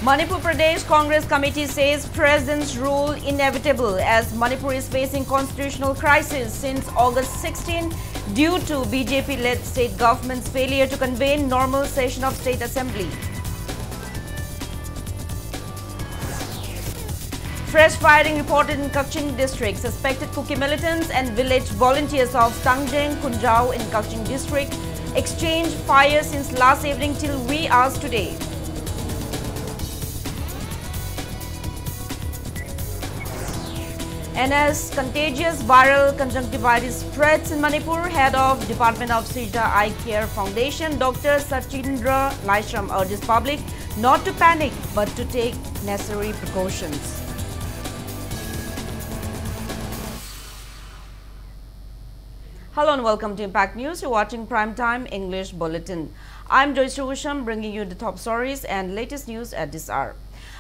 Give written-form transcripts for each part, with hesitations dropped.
Manipur Pradesh Congress Committee says President's rule inevitable as Manipur is facing constitutional crisis since August 16 due to BJP-led state government's failure to convene normal session of State Assembly. Fresh firing reported in Kaching district. Suspected Kuki militants and village volunteers of Tangjeng Khunjau in Kaching district exchanged fire since last evening till wee hours today. And as contagious viral conjunctivitis spreads in Manipur, head of Department of Srijta Eye Care Foundation, Dr. Sachindra Laishram urges public not to panic but to take necessary precautions. Hello and welcome to Impact News. You're watching Primetime English Bulletin. I'm Joyce Rusham bringing you the top stories and latest news at this hour.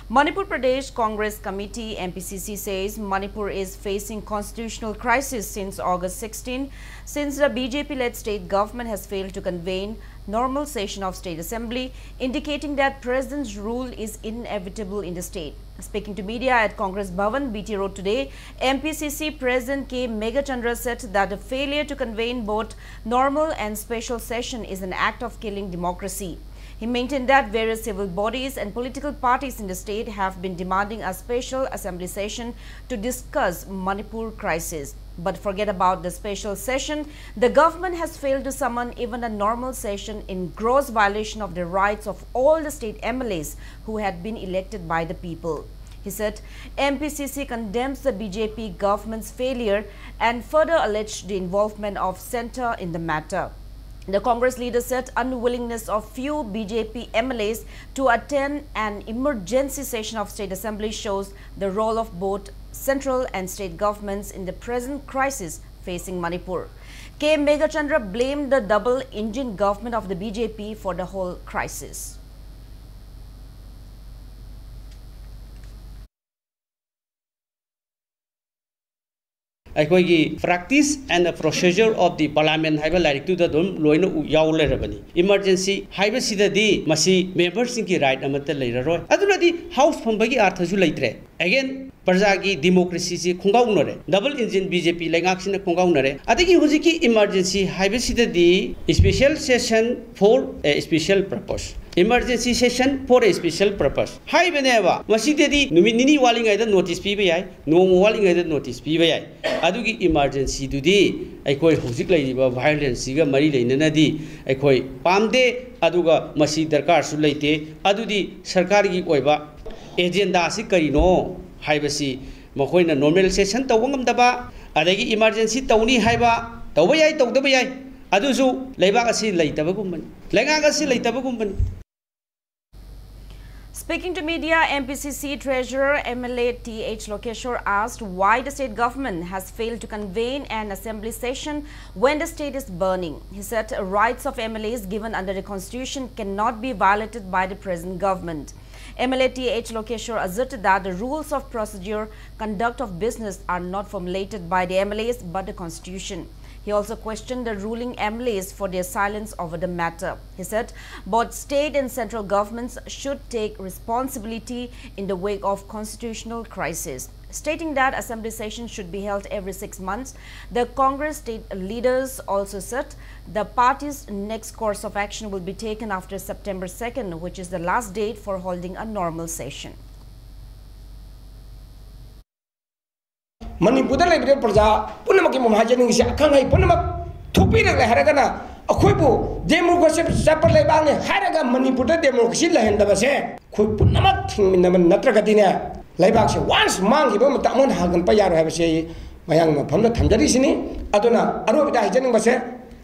Manipur Pradesh Congress Committee MPCC says Manipur is facing constitutional crisis since August 16 since the BJP-led state government has failed to convene normal session of State Assembly, indicating that President's rule is inevitable in the state. Speaking to media at Congress Bhavan, BT Road today, MPCC President K. Megachandra said that the failure to convene both normal and special session is an act of killing democracy. He maintained that various civil bodies and political parties in the state have been demanding a special assembly session to discuss Manipur crisis. But forget about the special session, the government has failed to summon even a normal session in gross violation of the rights of all the state MLAs who had been elected by the people. He said MPCC condemns the BJP government's failure and further alleged the involvement of centre in the matter. The Congress leader said unwillingness of few BJP MLAs to attend an emergency session of State Assembly shows the role of both central and state governments in the present crisis facing Manipur. K. Megachandra blamed the double-engine government of the BJP for the whole crisis. Aikoigi practice and the procedure of the parliament haiba larik tu da dum loina yaw lerabani emergency haiba sida di masi members ki right amata leiraroi aduna di house phambagi artha su leitre again Parja ki democracy si khungaunare double engine BJP lengak sina khungaunare adigi hujiki emergency haiba sida di special session for a special purpose emergency session for a special purpose hai beneva maside di nini wali ngai da notice pi bayai no wali ngai da notice pi bayai adugi emergency du di aikoi hujik leiba violence ga mari leinana di aikoi pamde aduga masi darkar su leite adudi sarkar gi oiba agenda si karino haibasi makoina normal session tawangam daba adagi emergency tawni haiba tawbayai tawdabayai adusu leibak asi leitabagumban lenga asi leitabagumban. Speaking to media, MPCC Treasurer MLA T.H. Lokeshwar asked why the state government has failed to convene an assembly session when the state is burning. He said rights of MLAs given under the constitution cannot be violated by the present government. MLA T.H. Lokeshwar asserted that the rules of procedure, conduct of business are not formulated by the MLAs but the constitution. He also questioned the ruling MLAs for their silence over the matter. He said both state and central governments should take responsibility in the wake of constitutional crisis. Stating that assembly sessions should be held every 6 months, the Congress state leaders also said the party's next course of action will be taken after September 2nd, which is the last date for holding a normal session. Manipur level Praja, Punamaki Mahajan is a Kangai Punamak, two Peter Haragana, a Kuipu, democracy, Sapper Lebang, Haraga, Manipur, democracy, and the Base, Kupunamak in the Natrakatina. Lebak once monkey, Tamon Hagan Payar have a say, my young Panda Tandarisini, Adona, Arubita Janin Base,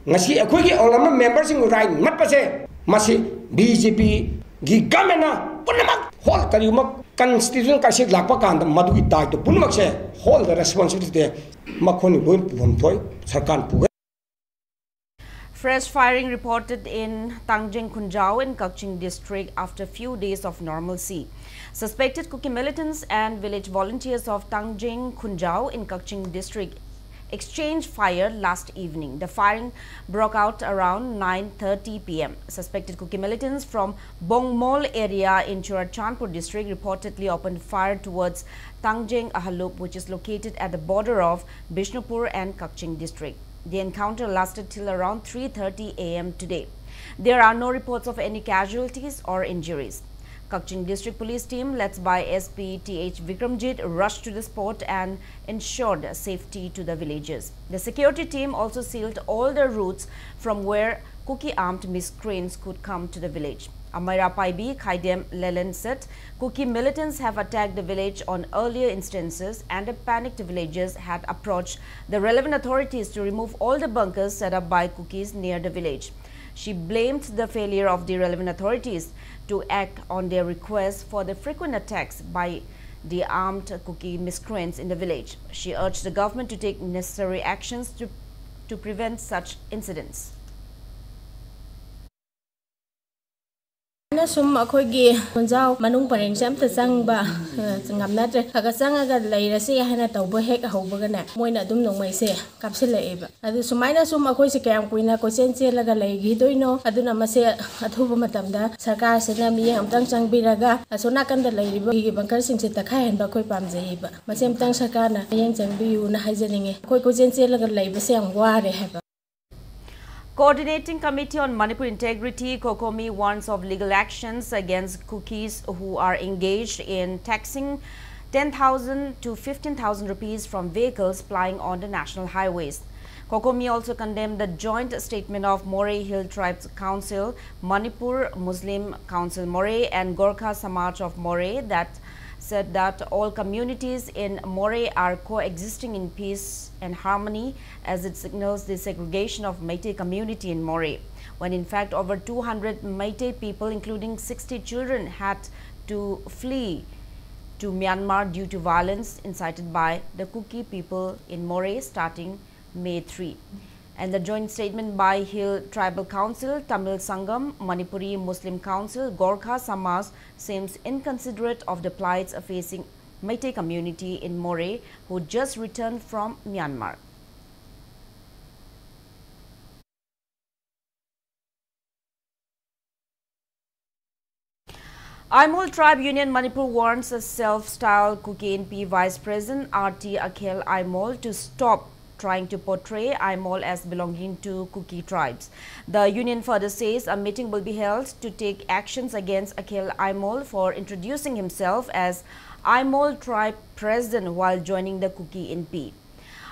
Nasi, a quickie, all of members in right, Mapase, Masi, BJP, Gigamena, Punamak, Hall Kayumak. Constitution kasi lapakan the madui died to Punamak say hold the responsibility there. Makoni won't put Sarkan Puga. Fresh firing reported in Tangjeng Khunjau in Kaching district after few days of normalcy. Suspected Kuki militants and village volunteers of Tangjeng Khunjau in Kaching district exchanged fire last evening. The firing broke out around 9:30 p.m. Suspected Kuki militants from Bongmol area in Churachandpur district reportedly opened fire towards Tangjeng Ahalup, which is located at the border of Bishnupur and Kakching district. The encounter lasted till around 3:30 a.m. today. There are no reports of any casualties or injuries. Kakching district police team led by SP TH Vikramjit rushed to the spot and ensured safety to the villagers. The security team also sealed all the routes from where Kuki armed miscreants could come to the village. Amaira Paibi Khaidem Lelen said Kuki militants have attacked the village on earlier instances and the panicked villagers had approached the relevant authorities to remove all the bunkers set up by Kukis near the village. She blamed the failure of the relevant authorities to act on their request for the frequent attacks by the armed Kuki miscreants in the village. She urged the government to take necessary actions to prevent such incidents. Sum akoigi kunjau manung pareng sam ta changba ngamna tre aga changaga leirase hana tawbo hek haubaga na moina dum nongmai se kapsilaeba adu sumaina sum akoi se kyam kuina ko chenche laga leigi doino aduna mase athuba matamda sarkar sena miyeng amtang changbiraga asona kanda leiriba gi bankar sing se takhai hanba koi pamjeiba masem tang sarkar na miyeng changbiu na haijaninge koi ko chenche laga leiba se am ware haba. Coordinating Committee on Manipur Integrity, COCOMI, warns of legal actions against Kukis who are engaged in taxing 10,000 to 15,000 rupees from vehicles plying on the national highways. COCOMI also condemned the joint statement of Moray Hill Tribes Council, Manipur Muslim Council Moray and Gorkha Samaj of Moray that said that all communities in Moray are coexisting in peace and harmony as it signals the segregation of Meitei community in Moray, when in fact over 200 Meitei people including 60 children had to flee to Myanmar due to violence incited by the Kuki people in Moray starting May 3. And the joint statement by Hill Tribal Council, Tamil Sangam, Manipuri Muslim Council, Gorkha Samaj seems inconsiderate of the plights facing Meitei community in Moray who just returned from Myanmar. Aimol Tribe Union Manipur warns a self-styled Kuki NP Vice President RT Akhel Aimol to stop trying to portray Aimol as belonging to Kuki tribes. The union further says a meeting will be held to take actions against Akhel Aimol for introducing himself as Aimol Tribe President while joining the Kuki NP.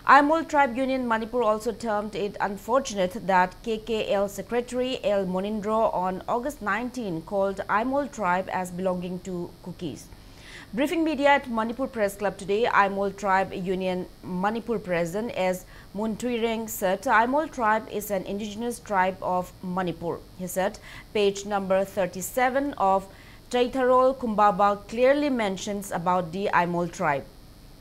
Aimol Tribe Union Manipur also termed it unfortunate that KKL Secretary L. Monindro on August 19 called Aimol Tribe as belonging to Kukis. Briefing media at Manipur Press Club today, Aimol Tribe Union Manipur President S. Muntuireng said Aimol Tribe is an indigenous tribe of Manipur. He said page number 37 of Chaitharol Kumbaba clearly mentions about the Aimol Tribe.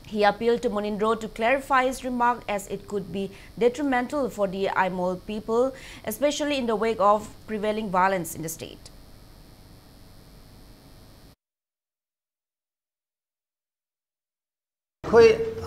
He appealed to Monindro to clarify his remark as it could be detrimental for the Aimol people, especially in the wake of prevailing violence in the state.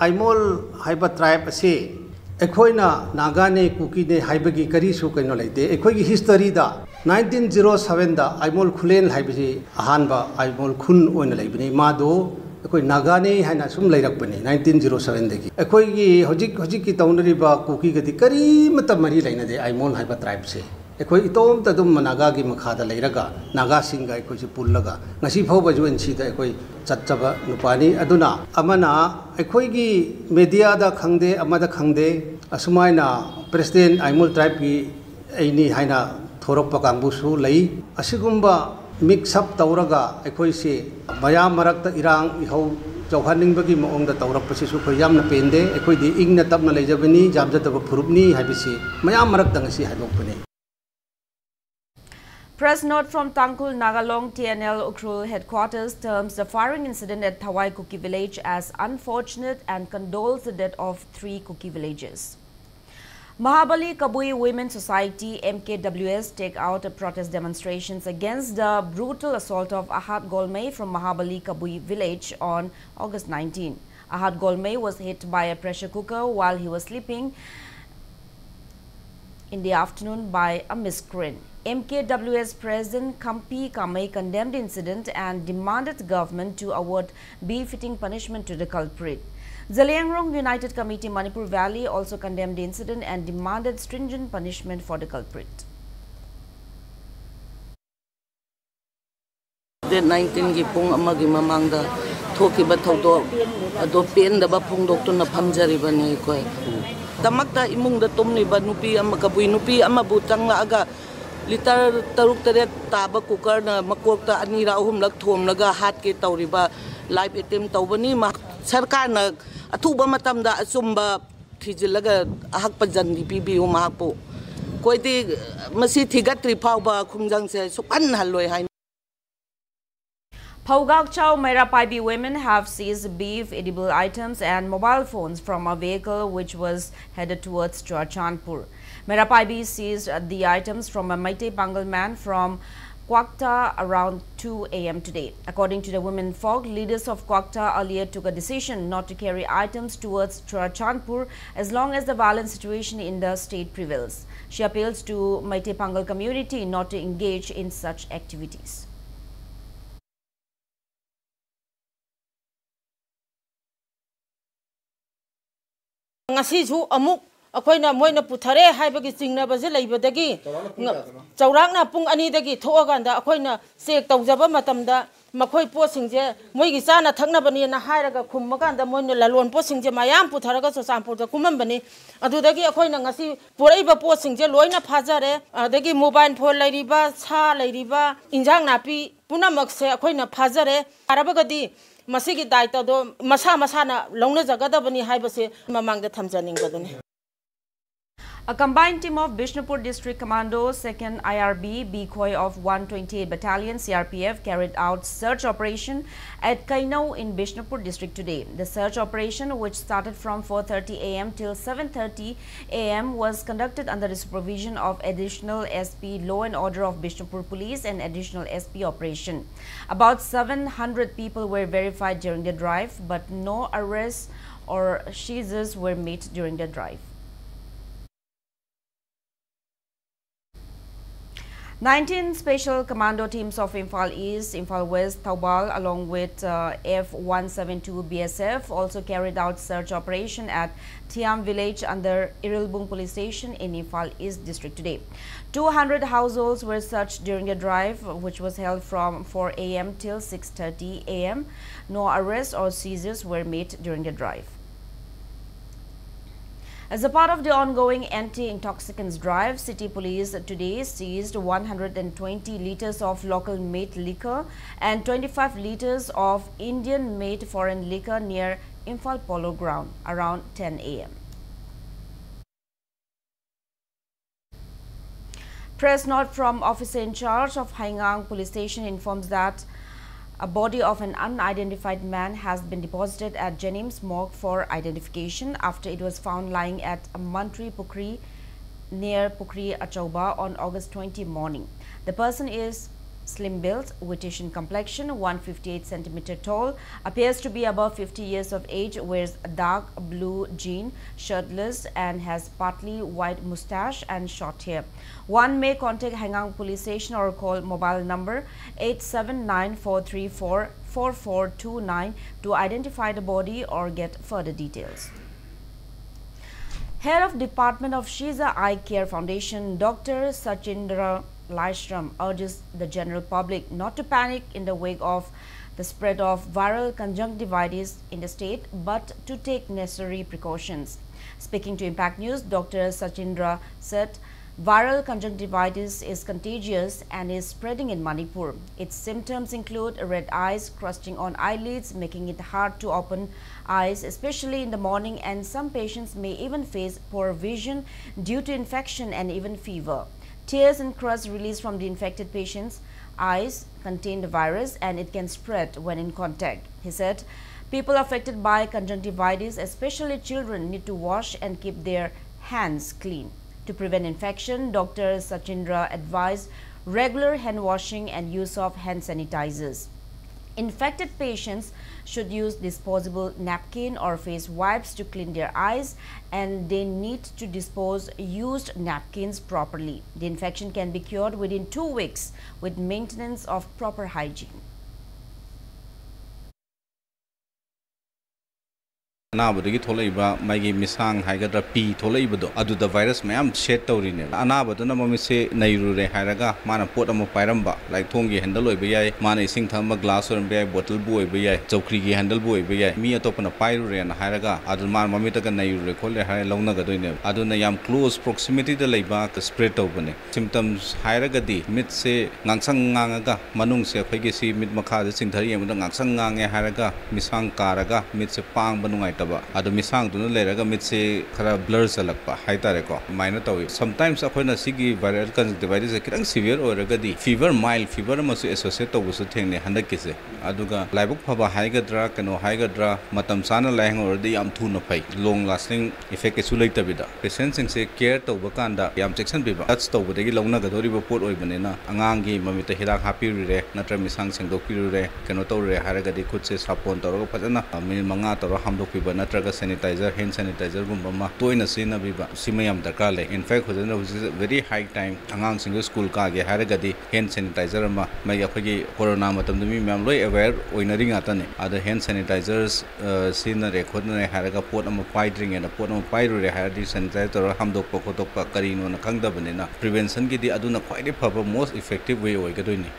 Aimol Haiba tribe say, Ekoina Nagane Kukine Haibagi Karisu Kanolite, Ekoi history da 1907 da Aimol Kulen Haibi Ahanba Aimol Kun Onalabini Mado, Ekoi Nagane Hanasum Lairapani, 1907 degi. Ekoi Hojiki Taunariba Kuki Kari Matamari Lena de Aimol Haiba tribe say. Ekoi itom tadum Nagagi Makada Lairaga, Naga Singa Ekoji Pulaga, Nasi Pobaju and Sita Ekoi Chataba Nupani Aduna, Amana, Ekoigi Media da Kangde, Amada Kangde, Asumaina, President Aimol Tribe Aini Haina Thoropa Kambusu Lai, Asigumba mix up Tauraga, Ekoisi, Maya Marakta Irang, Iho. Johanning Bagi Mong the Taura Posisu for Yam Pende, Ekoi the Igna Tapna Lejavani, Jabza Purubni, Habisi, Maya Marakangasi had opening. Press note from Tangkul Nagalong TNL Ukrul headquarters terms the firing incident at Thawai Kuki village as unfortunate and condoles the death of 3 Kuki villagers. Mahabali Kabui Women's Society MKWS take out protest demonstrations against the brutal assault of Ahad Golmei from Mahabali Kabui village on August 19. Ahad Golmay was hit by a pressure cooker while he was sleeping in the afternoon by a miscreant. MKWS President Kampi Kamay condemned the incident and demanded the government to award befitting punishment to the culprit. Zaliangrong United Committee Manipur Valley also condemned the incident and demanded stringent punishment for the culprit. Date 19 gi pung amagi mamangda thokiba thodok ado pendaba phungdok tuna phamjari bani koi tamakta imungda tomni ba nupi amakabui nupi amabu changla aga liter taruk tare taba cooker na makokta anira ahumlak thomlaga hat ke tawriba live attempt tawbani ma sarkar na athuba matamda asumba thijilaga ahak pajan pibi umahpo koidi masi thigatri phawba khungjang se supan haloi hai. Paugakchau Mairapaibi women have seized beef, edible items and mobile phones from a vehicle which was headed towards Churachandpur. Mairapaibi seized the items from a Meitei Pangal man from Kwakta around 2 a.m. today. According to the women folk, leaders of Kwakta earlier took a decision not to carry items towards Churachandpur as long as the violent situation in the state prevails. She appeals to Meitei Pangal community not to engage in such activities. Ngasisu amuk akoina moina puthare haibagi chingna baje leibadagi chawrakna pung ani dagi thoaganda akoina check tawjaba matamda makhoi po singje moigi chana thakna bani na hairaga khummaganda moina lalon po singje mayam putharaga Champur da kumam bani adudagi akoina ngasi poraiba po singje loina phajare adagi mobile phone leiriba cha leiriba injang napi punamak se akoina phajare arabagadi masigi daita do masa masana longna jagadabani haibase mamangda thamjaning baduni. A combined team of Bishnupur District Commandos, 2nd IRB, Bikhoy of 128 Battalion CRPF carried out search operation at Kainau in Bishnupur District today. The search operation, which started from 4:30 a.m. till 7:30 a.m., was conducted under the supervision of Additional SP Law and Order of Bishnupur Police and Additional SP Operation. About 700 people were verified during the drive, but no arrests or seizures were made during the drive. 19 special commando teams of Imphal East, Imphal West, Thoubal along with F-172 BSF also carried out search operation at Thiam village under Irilbung police station in Imphal East district today. 200 households were searched during the drive, which was held from 4 a.m. till 6:30 a.m. No arrests or seizures were made during the drive. As a part of the ongoing anti-intoxicants drive, City Police today seized 120 liters of local-made liquor and 25 liters of Indian-made foreign liquor near Imphal Polo Ground around 10 a.m. Press note from officer in charge of Haingang Police Station informs that a body of an unidentified man has been deposited at Jenims morgue for identification after it was found lying at Mantri Pukri near Pukri Achauba on August 20 morning. The person is slim built, with Asian complexion, 158 cm tall, appears to be above 50 years of age, wears a dark blue jean, shirtless, and has partly white mustache and short hair. One may contact Haingang Police Station or call mobile number 879-434-4429 to identify the body or get further details. Head of Department of Shiza Eye Care Foundation, Dr. Sachindra Laishram, urges the general public not to panic in the wake of the spread of viral conjunctivitis in the state, but to take necessary precautions. Speaking to Impact News, Dr. Sachindra said viral conjunctivitis is contagious and is spreading in Manipur. Its symptoms include red eyes, crusting on eyelids, making it hard to open eyes, especially in the morning, and some patients may even face poor vision due to infection and even fever. Tears and crust released from the infected patient's eyes contain the virus and it can spread when in contact. He said people affected by conjunctivitis, especially children, need to wash and keep their hands clean. To prevent infection, Dr. Sachindra advised regular hand washing and use of hand sanitizers. Infected patients should use disposable napkin or face wipes to clean their eyes, and they need to dispose used napkins properly. The infection can be cured within 2 weeks with maintenance of proper hygiene. अनाबदगी थोलैबा माइगी मिसांग हाइगद्रा पी थोलैबदो अदुदा virus मैम सेट तौरीने अनाबदुना ममिसे नैरुरे हाइरगा माना पोट अमा पाइरंबा लाइक थोंगी हैंडल ओइबे याय माना इसिंग थंबा ग्लास ओइबे याय बोतल बु ओइबे याय चौखरीगी हैंडल बु ओइबे याय मी अतोपना पाइरुरे ना हाइरगा अदु मान ममितगा नैरुरे खोले हाय लौनगदोइने अदुना याम क्लोज प्रोक्सिमिटी द लैबा स्प्रेड तौबने सिम्पटम्स हाइरगदी मिट से गांगसंग गांगगा मनुंग से फैगे सी मिट मखा सिंथरी यमदा गांगसंग गांगे हाइरगा मिसांग कारगा मिट से पांग बनुंगाइ अदु मिसांग दुनु लेरगा मिट से खरा ब्लर चलकपा हाइतारेको माइना तौई समटाइम्स अखोइना सिगी वायरल कंजक्टिवाइटिस से किरंग सिवियर ओरगदी फीवर माइल्ड फीवर मसु एसोसिएट तौबसु थेंगने हंदकिसे अदुगा लाइबुक फबा हाइगद्रा कनो हाइगद्रा मतम साना लाइंग ओरदी याम थुना फै लॉन्ग लास्टिंग इफेक्ट केसु लेतबिदा पेशेंट सिंग से केयर तौबा कांदा याम सेक्शन बिबा टच तौबदगी लौनगदोरिबो पोट ओइबनेना अंगांगी ममित हिदाक हापिरुरे नत्र मिसांग सेंगदोपिरुरे कनो तौरे हारगदी खुद से सापोन तौरगा फजना मिनिट 5 तौर हामदोपिबा नत्रगा सैनिटाइजर हैंड सैनिटाइजर गुम्बा तोइना सिनाबिबा सिमयाम दरकार ले इनफैक्ट होजना वेरी हाई टाइम अंगांग सिंग स्कूल कागे हारगदी हैंड सैनिटाइजर अमा मै अखोगी कोरोना मतम मी मैम लोय अवेयर ओइनरी गातने अद हैंड सैनिटाइजर्स सिनरे खोदने हारगा पोट अमा पाइड्रिंग एना पोट अमा पाइरुरे हारदी सैनिटाइजर तौर हामदोपा खोतोपा करिनो न खंगदबनेना प्रिवेंशन की दी अदुना ख्वाइदे फबा मोस्ट इफेक्टिव वे ओइगदोइनी.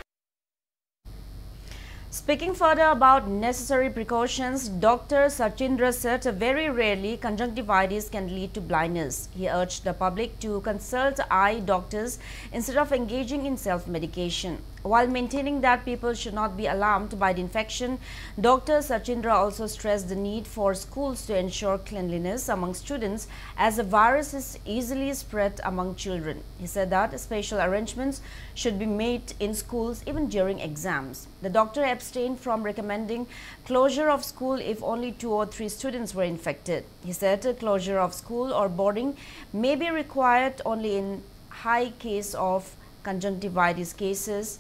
Speaking further about necessary precautions, Dr. Sachindra said very rarely conjunctivitis can lead to blindness. He urged the public to consult eye doctors instead of engaging in self-medication. While maintaining that people should not be alarmed by the infection, Dr. Sachindra also stressed the need for schools to ensure cleanliness among students as the virus is easily spread among children. He said that special arrangements should be made in schools even during exams. The doctor abstained from recommending closure of school if only 2 or 3 students were infected. He said closure of school or boarding may be required only in high case of conjunctivitis cases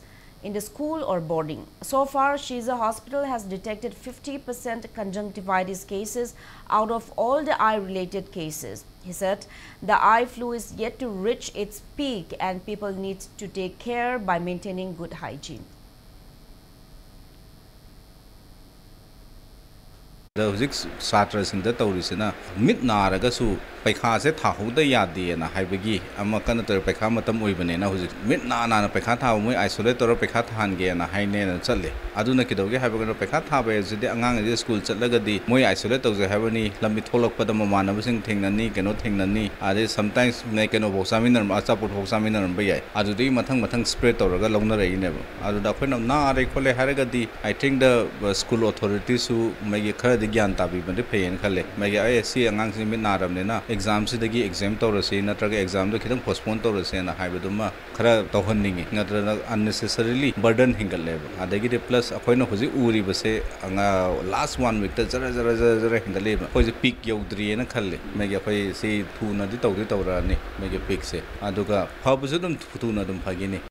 in the school or boarding. So far, Shiza Hospital has detected 50% conjunctivitis cases out of all the eye-related cases. He said the eye flu is yet to reach its peak and people need to take care by maintaining good hygiene. The Huzik Satras in the Taurisina, Midnaragasu, Pekase Tahuda Yadiana, Hibegi, Amakanator Pekamatam Uibanena, who's Midnana Pekata, isolator Pekatan and Haine and Sally. Aduna Kidoga have a Pekata, as the Angang school Lagadi, Moy isolators have any Lamitolok Padamana, wasn't thing the knee, cannot think the knee. Are they sometimes make an Osaminer, a support Hosaminer and Bay? Adudi Matang spread or a longer never. Adapin of Na, they call a Haragadi. I think the school authorities who make a credit. ज्ञान ताबीबने फेन खले मैगे ISC अंगांग मिट नारबनेना exam सिदगी exam तौरसे नत्रगा exam दो खिदंग postpone तौरसे ना हाइबदुमा खरा तौहननिंगे नत्रगा unnecessarily burden हिंगलेब अदगी plus अखोइना हुजि उरिबसे अंगा last 1 week त जरा जरा जरा हिंगलेब होजि पीक यौद्रियेना खले मैगे अखोइ से थुनादि तौरानी मैगे पीक से अदुगा फबसु दम थुना दम फगिनी.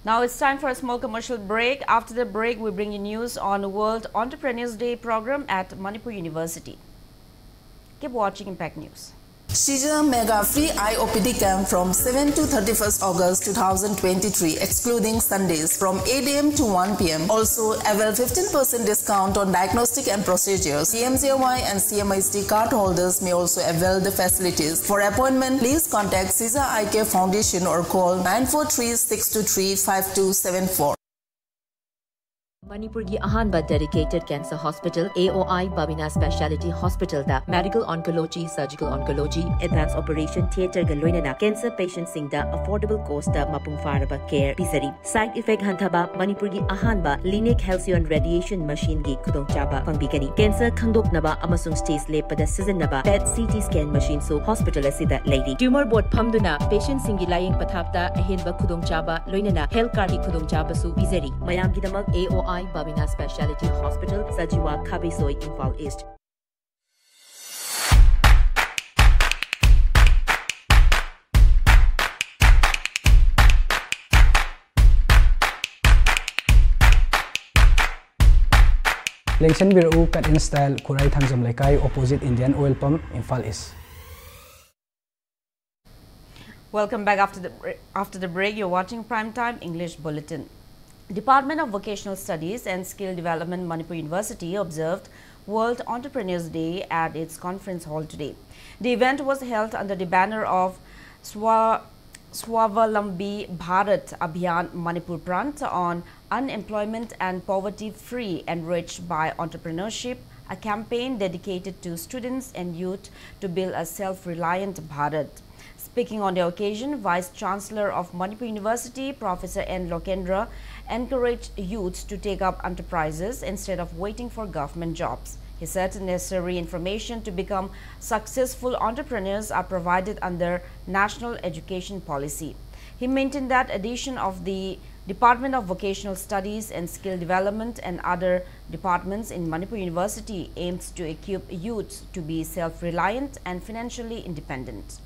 Now it's time for a small commercial break. After the break, we bring you news on World Entrepreneurs Day program at Manipur University. Keep watching Impact News. Shiza Mega Free Eye OPD Camp from 7 to 31st August 2023, excluding Sundays, from 8 AM to 1 PM. Also, avail 15% discount on diagnostic and procedures. CMZY and CMIST card holders may also avail the facilities. For appointment, please contact Shiza Eye Care Foundation or call 943-623-5274. Manipur ki ahanba dedicated cancer hospital AOI Babina Specialty Hospital da medical oncology, surgical oncology, advanced operation theatre ga loinana cancer patients sing da affordable cost da mapung faraba care pisari. Side effect hantaba Manipur ki ahanba Lineak Halcyon radiation machine gi khudong chaba pangbigani. Cancer khangdoknaba amasung stage lepada sizinaba PET CT scan machine so hospital asida lady. Tumor board phamduna patient singi laying pathapta ahenba khudong chaba loinana health card gi khudong chaba su pisari. Mayam gi damak AOI Babina Specialty Hospital, Sajiwa, Kabisoi, Imphal East. Lengchen Biru Cut in Style Kurai Thangjam Laikai opposite Indian Oil Pump Imphal East. Welcome back after the break. You're watching Primetime English Bulletin. Department of Vocational Studies and Skill Development Manipur University observed World Entrepreneurs Day at its conference hall today. The event was held under the banner of Swavalambi Bharat Abhiyan Manipur Prant on unemployment and poverty-free enriched by entrepreneurship, a campaign dedicated to students and youth to build a self-reliant Bharat. Speaking on the occasion, Vice Chancellor of Manipur University, Professor N. Lokendra, encouraged youths to take up enterprises instead of waiting for government jobs. He said necessary information to become successful entrepreneurs are provided under National Education Policy. He maintained that addition of the Department of Vocational Studies and Skill Development and other departments in Manipur University aims to equip youths to be self-reliant and financially independent.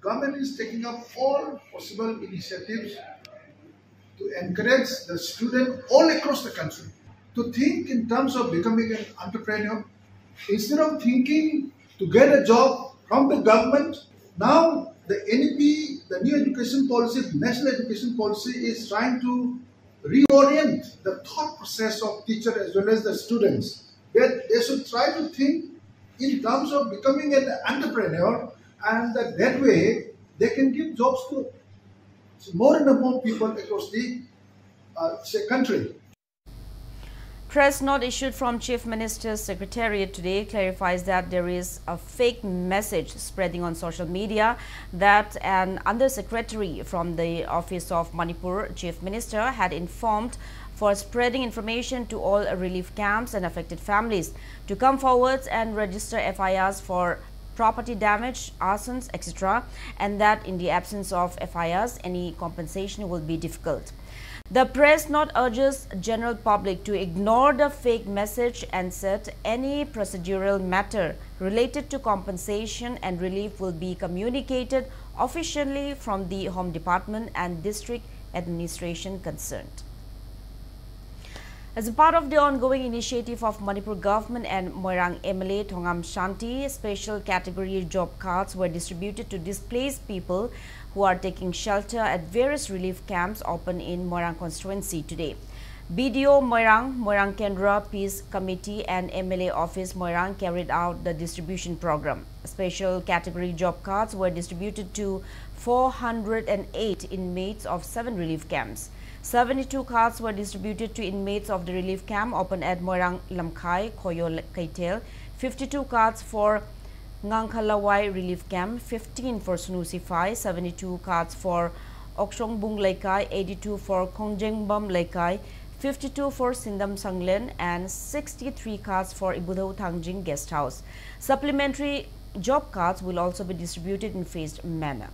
Government is taking up all possible initiatives to encourage the student all across the country to think in terms of becoming an entrepreneur instead of thinking to get a job from the government. Now the NEP, the new education policy, national education policy, is trying to reorient the thought process of teacher as well as the students. That they should try to think in terms of becoming an entrepreneur, and that way they can give jobs to more and more people across the country. Press note issued from Chief Minister's Secretariat today clarifies that there is a fake message spreading on social media that an undersecretary from the Office of Manipur Chief Minister had informed for spreading information to all relief camps and affected families to come forward and register FIRs for property damage, arsons, etc., and that in the absence of FIRs, any compensation will be difficult. The press note urges general public to ignore the fake message and said any procedural matter related to compensation and relief will be communicated officially from the Home Department and District Administration concerned. As a part of the ongoing initiative of Manipur government and Moirang MLA Thongam Shanti, special category job cards were distributed to displaced people who are taking shelter at various relief camps open in Moirang constituency today. BDO Moirang, Moirang Kendra Peace Committee and MLA Office Moirang carried out the distribution program. Special category job cards were distributed to 408 inmates of 7 relief camps. 72 cards were distributed to inmates of the relief camp open at Moirang Lamkhai, Khoyo Kaitel, 52 cards for Ngangkhalawai relief camp, 15 for Sunusifai, 72 cards for Okshongbung Laikai, 82 for Khongjengbam Laikai, 52 for Sindam Sanglen, and 63 cards for Ibudho Thangjing Guest House. Supplementary job cards will also be distributed in phased manner.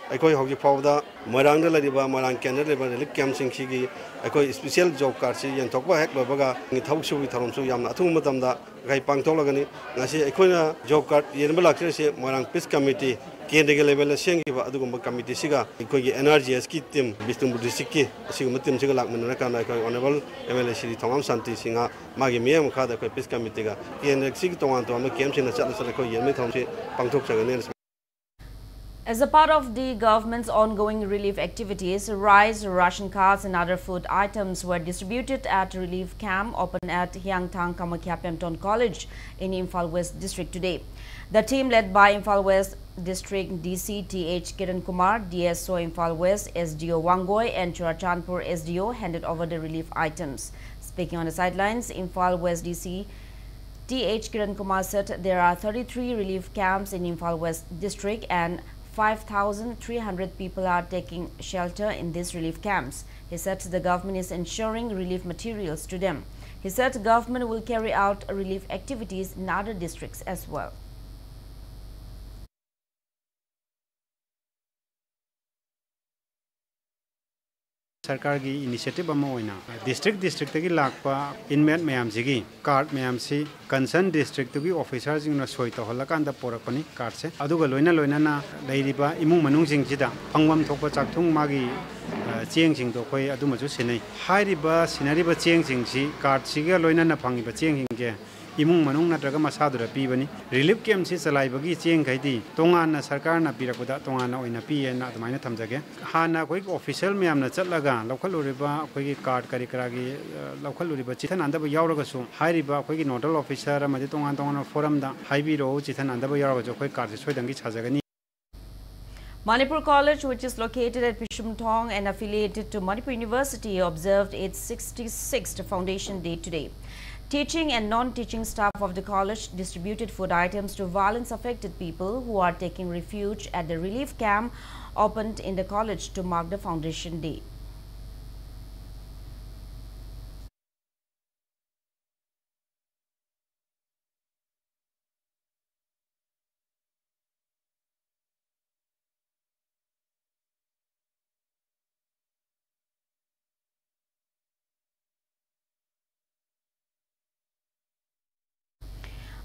Aikoi hoji phawda Moirang da lariba Moirang Kendra lariba relief camp singsi aikoi special job card si yan thokba hek lobaga ngi thausu wi tharomsu yamna athum matamda gai pangtholagani ngasi aikoina job card yenba lakse se Moirang Peace Committee kendra level sengi ba adugumba committee siga aikoi gi NRGS ki team Bishnupur district ki siguma team siga lakmana kana aikoi honorable MLA Shri Thongam Shanti singa magi miyam khada aikoi Peace Committee ga kendra sig tongan to ama camp sina chatla sala aikoi yenme thamse pangthok sagane. As a part of the government's ongoing relief activities, rice, ration cards and other food items were distributed at relief camp open at Hyangthang Kamakhya Pemton College in Imphal West District today. The team led by Imphal West District DC T.H. Kiran Kumar, DSO Imphal West, SDO Wangoi and Churachandpur SDO handed over the relief items. Speaking on the sidelines, Imphal West DC T.H. Kiran Kumar said there are 33 relief camps in Imphal West District and 5,300 people are taking shelter in these relief camps. He said the government is ensuring relief materials to them. He said the government will carry out relief activities in other districts as well. सरकार की initiative district की लापा inmate ma'am से card ma'am से concern district की officer सोई तौहलकान पोरपनी card से लोना इमुंग मनुंग फंगम थोप चाकथुंग मागी cheng sing to khoi adu ma chu sinai hairiba sinariba cheng sing si card siga loina na phangiba cheng sing ke imung manung natraga masadura pibani relief camp si chalaibagi cheng khaidi tongan na sarkar na pirakуда tongan na oina pi na admaina thamjage hana koi official myam na chatlaga lokhaluriba koi gi card kari karagi lokhaluriba chithan andaba yauraga su hairiba koi gi nodal officer amadi tongan tongan forum da haibi ro chithan andaba yauraga jo koi card soidangi chajagani. Manipur College, which is located at Pishumthong and affiliated to Manipur University, observed its 66th Foundation Day today. Teaching and non-teaching staff of the college distributed food items to violence-affected people who are taking refuge at the relief camp opened in the college to mark the Foundation Day.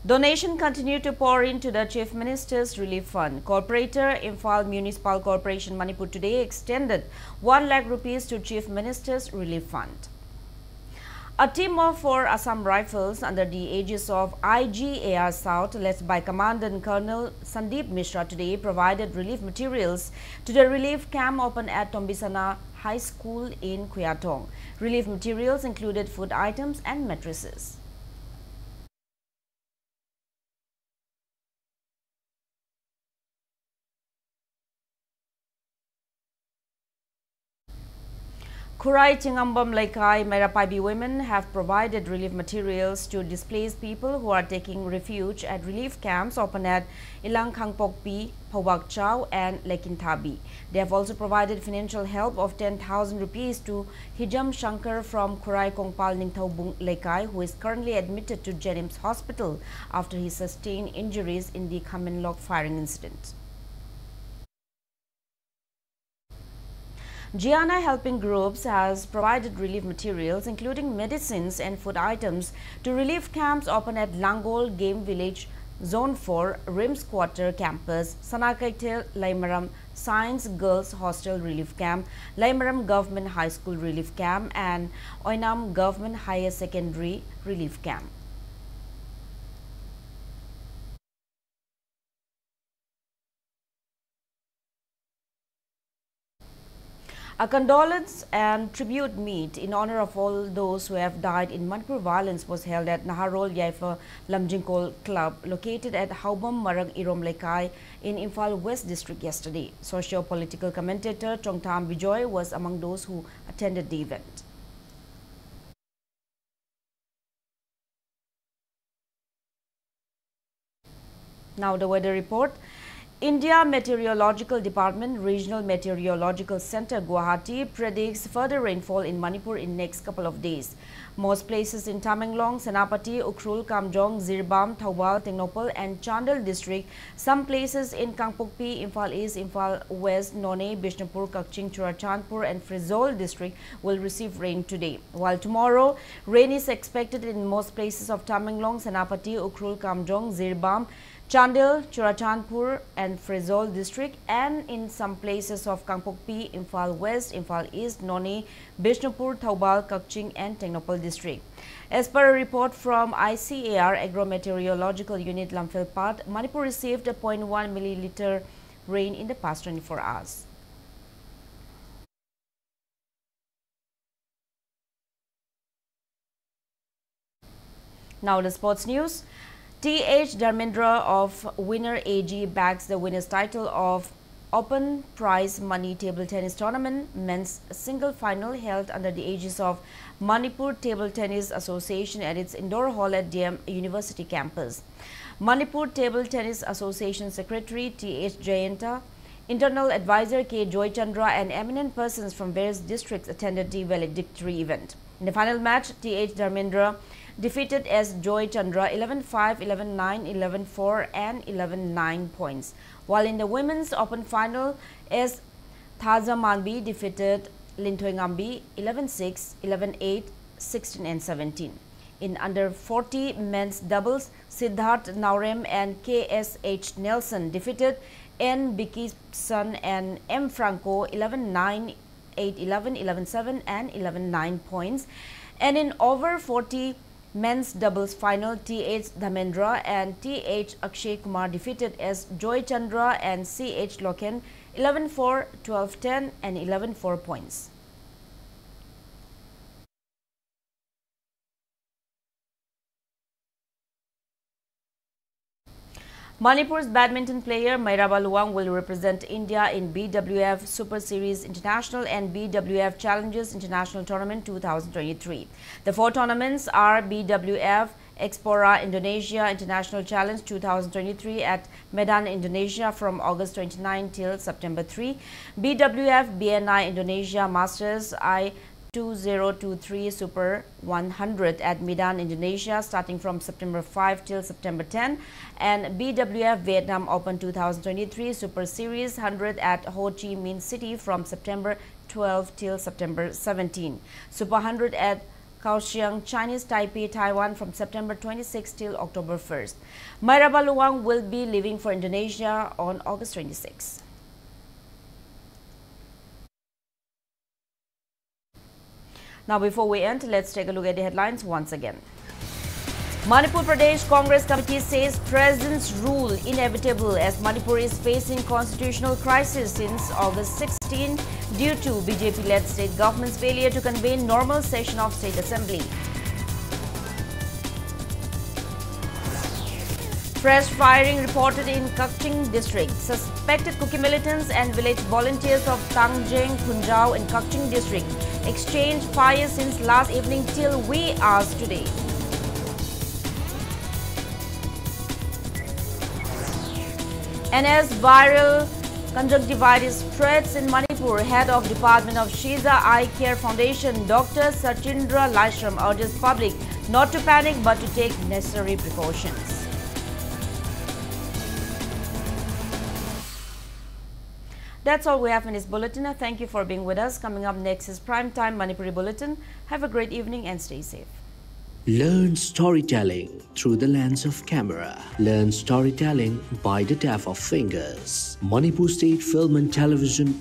Donation continued to pour into the Chief Minister's Relief Fund. Corporator Imphal Municipal Corporation Manipur today extended 1 lakh rupees to Chief Minister's Relief Fund. A team of 4 Assam Rifles under the aegis of IGAR South, led by Commandant Colonel Sandeep Mishra, today provided relief materials to the relief camp open at Tombisana High School in Kuyatong. Relief materials included food items and mattresses. Kurai Chingambam Laikai Merapaibi women have provided relief materials to displaced people who are taking refuge at relief camps open at Ilang Khangpokpi, Phobak Chau and Lekinthabi. They have also provided financial help of 10,000 rupees to Hijam Shankar from Kurai Kongpal Ningthaubung Laikai, who is currently admitted to Jennings Hospital after he sustained injuries in the Khamenlok firing incident. Gianna Helping Groups has provided relief materials including medicines and food items to relief camps open at Langol Game Village, Zone 4, Rims Quarter Campus, Sanakaitel Laimaram Science Girls Hostel Relief Camp, Laimaram Government High School Relief Camp and Oinam Government Higher Secondary Relief Camp. A condolence and tribute meet in honor of all those who have died in Manipur violence was held at Naharol Yaifa Lamjingkol Club, located at Haubam Marag Irom Laikai in Imphal West District yesterday. Socio-political commentator Chongtham Bijoy was among those who attended the event. Now the weather report. India Meteorological Department Regional Meteorological Center Guwahati predicts further rainfall in Manipur in next couple of days. Most places in Tamenglong, Senapati, Ukhrul, Kamjong, Zirbam, Thawal, Tengnopal and Chandel district, some places in Kangpokpi, Imphal East, Imphal West, None, Bishnupur, Kakching, Churachandpur and Frizol district will receive rain today. While tomorrow, rain is expected in most places of Tamenglong, Senapati, Ukhrul, Kamjong, Zirbam, Chandel, Churachandpur and Frizol district and in some places of Kangpokpi, Imphal West, Imphal East, None, Bishnupur, Thaubal, Kakching and Tengnopal district. As per a report from ICAR Agro-Meteorological Unit Lamphilpat, Manipur received a 0.1 milliliter rain in the past 24 hours. Now the sports news. T.H. Dharmendra of Winner AG backs the winner's title of Open Prize Money Table Tennis Tournament men's single final held under the aegis of Manipur Table Tennis Association at its indoor hall at DM University campus. Manipur Table Tennis Association Secretary T.H. Jayanta, Internal Advisor K. Joy Chandra and eminent persons from various districts attended the valedictory event. In the final match, T.H. Dharmendra defeated S. Joy Chandra 11-5, 11-9, 11-4 and 11-9 points. While in the women's open final, S. Thaza Manbi defeated Linthoy Ngambi 11-6, 11-8, 16 and 17. In under 40 men's doubles, Siddharth Naurem and K.S.H. Nelson defeated N. Bikison and M. Franco 11-9 8-11, 11-7 and 11-9 points. And in over 40 men's doubles final, T.H. Dhamendra and T.H. Akshay Kumar defeated S. Joy Chandra and C.H. Loken 11-4, 12-10 and 11-4 points. Manipur's badminton player Mairaba Luang will represent India in BWF Super Series International and BWF Challenges International Tournament 2023. The four tournaments are BWF Expora Indonesia International Challenge 2023 at Medan, Indonesia from August 29 till September 3, BWF BNI Indonesia Masters I-2023 Super 100 at Medan, Indonesia starting from September 5 till September 10, and BWF Vietnam Open 2023 Super Series 100 at Ho Chi Minh City from September 12 till September 17, Super 100 at Kaohsiung, Chinese Taipei, Taiwan from September 26 till October 1st. Mairaba Luang will be leaving for Indonesia on August 26. Now, before we end, let's take a look at the headlines once again. Manipur Pradesh Congress Committee says President's rule inevitable as Manipur is facing constitutional crisis since August 16 due to BJP-led state government's failure to convene normal session of State Assembly. Fresh firing reported in Kakching district. Suspected Kuki militants and village volunteers of Tangjeng Khunjau in Kakching district exchanged fire since last evening till wee hours today. And as viral conjunctivitis spreads in Manipur, head of Department of Shiza Eye Care Foundation, Dr. Sachindra Laishram urges public not to panic but to take necessary precautions. That's all we have in this bulletin. Thank you for being with us. Coming up next is Primetime Manipuri Bulletin. Have a great evening and stay safe. Learn storytelling through the lens of camera. Learn storytelling by the tap of fingers. Manipur State Film and Television